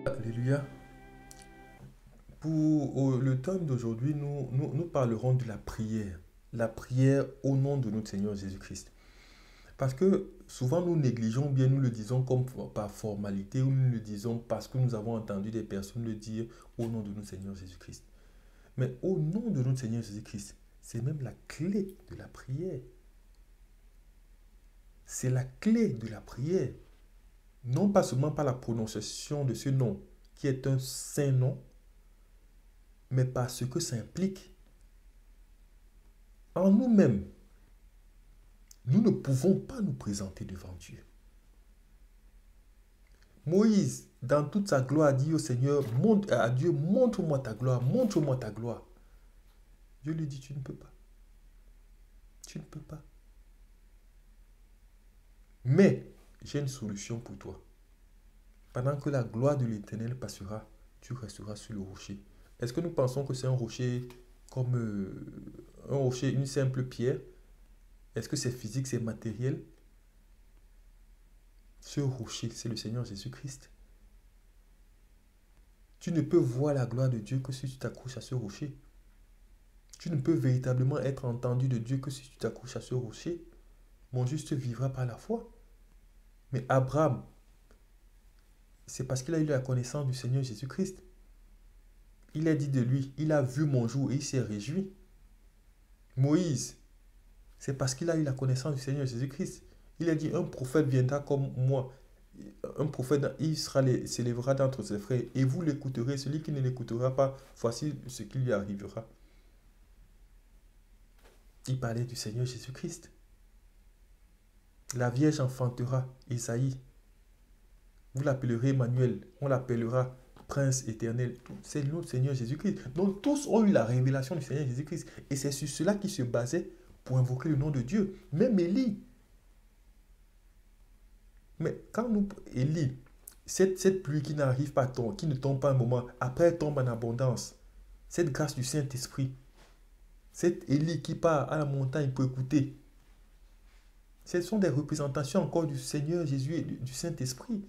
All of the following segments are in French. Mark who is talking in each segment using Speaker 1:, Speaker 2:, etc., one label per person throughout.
Speaker 1: Alléluia. Pour le thème d'aujourd'hui, nous parlerons de la prière. La prière au nom de notre Seigneur Jésus-Christ. Parce que souvent nous négligeons, bien nous le disons comme par formalité, ou nous le disons parce que nous avons entendu des personnes le dire au nom de notre Seigneur Jésus-Christ. Mais au nom de notre Seigneur Jésus-Christ, c'est même la clé de la prière. C'est la clé de la prière. Non pas seulement par la prononciation de ce nom, qui est un saint nom, mais par ce que ça implique. En nous-mêmes, nous ne pouvons pas nous présenter devant Dieu. Moïse, dans toute sa gloire, dit au Seigneur, à Dieu, montre-moi ta gloire, montre-moi ta gloire. Dieu lui dit, tu ne peux pas. Tu ne peux pas. Mais j'ai une solution pour toi. Pendant que la gloire de l'Éternel passera, tu resteras sur le rocher. Est-ce que nous pensons que c'est un rocher comme un rocher, une simple pierre? Est-ce que c'est physique, c'est matériel? Ce rocher, c'est le Seigneur Jésus-Christ. Tu ne peux voir la gloire de Dieu que si tu t'accroches à ce rocher. Tu ne peux véritablement être entendu de Dieu que si tu t'accroches à ce rocher. Mon juste vivra par la foi. Mais Abraham, c'est parce qu'il a eu la connaissance du Seigneur Jésus-Christ. Il a dit de lui, il a vu mon jour et il s'est réjoui. Moïse, c'est parce qu'il a eu la connaissance du Seigneur Jésus-Christ. Il a dit, un prophète viendra comme moi. Un prophète, il s'élèvera d'entre ses frères et vous l'écouterez. Celui qui ne l'écoutera pas, voici ce qui lui arrivera. Il parlait du Seigneur Jésus-Christ. La Vierge enfantera Isaïe. Vous l'appellerez Emmanuel. On l'appellera Prince éternel. C'est notre Seigneur Jésus-Christ. Donc tous ont eu la révélation du Seigneur Jésus-Christ. Et c'est sur cela qu'ils se basaient pour invoquer le nom de Dieu. Même Élie. Mais quand nous... Élie, cette pluie qui n'arrive pas, qui ne tombe pas un moment, après elle tombe en abondance. Cette grâce du Saint-Esprit. Cette Élie qui part à la montagne pour écouter. Ce sont des représentations encore du Seigneur Jésus et du Saint-Esprit.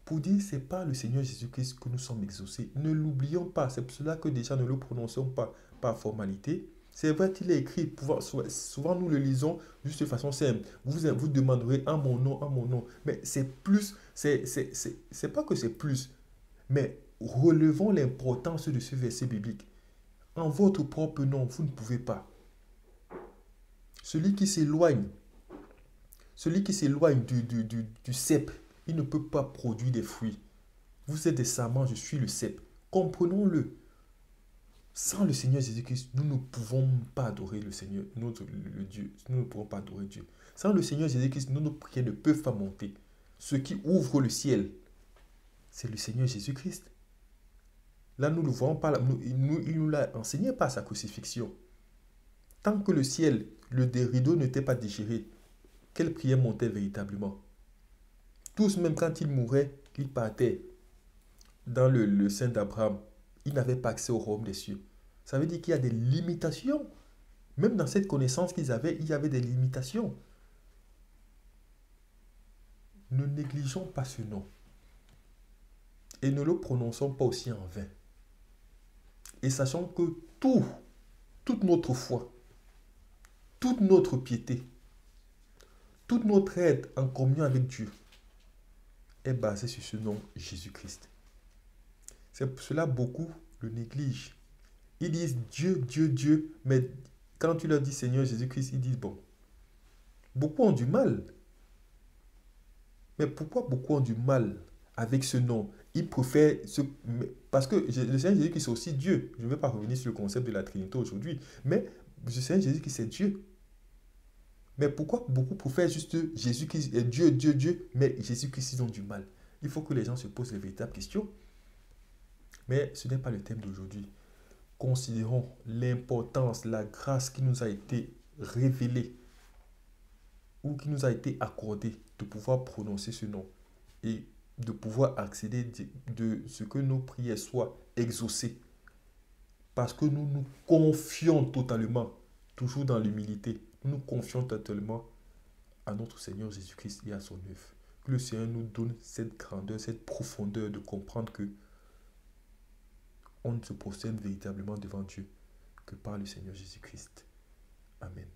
Speaker 1: Pour dire, c'est par le Seigneur Jésus-Christ que nous sommes exaucés. Ne l'oublions pas. C'est pour cela que déjà ne le prononçons pas par formalité. C'est vrai qu'il est écrit, souvent nous le lisons juste de façon simple. Vous demanderez en mon nom, en mon nom. Mais c'est plus, c'est pas que c'est plus, mais relevons l'importance de ce verset biblique. En votre propre nom, vous ne pouvez pas. Celui qui s'éloigne, celui qui s'éloigne du cep, il ne peut pas produire des fruits. Vous êtes des sarments, je suis le cep. Comprenons-le. Sans le Seigneur Jésus-Christ, nous ne pouvons pas adorer le Seigneur, le Dieu. Nous ne pouvons pas adorer Dieu. Sans le Seigneur Jésus-Christ, nos prières ne peuvent pas monter. Ce qui ouvre le ciel, c'est le Seigneur Jésus-Christ. Là, nous ne le voyons pas. Il nous l'a enseigné par sa crucifixion. Tant que le ciel, le rideau n'était pas déchiré, quelle prière montait véritablement? Tous, même quand ils mouraient, ils partaient dans le sein d'Abraham. Ils n'avaient pas accès au royaume des cieux. Ça veut dire qu'il y a des limitations. Même dans cette connaissance qu'ils avaient, il y avait des limitations. Ne négligeons pas ce nom. Et ne le prononçons pas aussi en vain. Et sachons que toute notre foi, toute notre piété, toute notre aide en communion avec Dieu est basée sur ce nom Jésus-Christ. C'est pour cela beaucoup le négligent. Ils disent Dieu, Dieu, Dieu, mais quand tu leur dis Seigneur Jésus-Christ, ils disent bon. Beaucoup ont du mal. Mais pourquoi beaucoup ont du mal avec ce nom? Ils préfèrent ce... Parce que le Seigneur Jésus-Christ c'est aussi Dieu. Je ne vais pas revenir sur le concept de la Trinité aujourd'hui. Mais le Seigneur Jésus-Christ c'est Dieu. Mais pourquoi beaucoup préfèrent juste Jésus-Christ est Dieu, Dieu, Dieu, mais Jésus-Christ ils ont du mal? Il faut que les gens se posent les véritables questions. Mais ce n'est pas le thème d'aujourd'hui. Considérons l'importance, la grâce qui nous a été révélée ou qui nous a été accordée de pouvoir prononcer ce nom et de pouvoir accéder de ce que nos prières soient exaucées. Parce que nous nous confions totalement, toujours dans l'humilité, nous nous confions totalement à notre Seigneur Jésus-Christ et à son œuvre. Que le Seigneur nous donne cette grandeur, cette profondeur de comprendre que on ne se prosterne véritablement devant Dieu que par le Seigneur Jésus-Christ. Amen.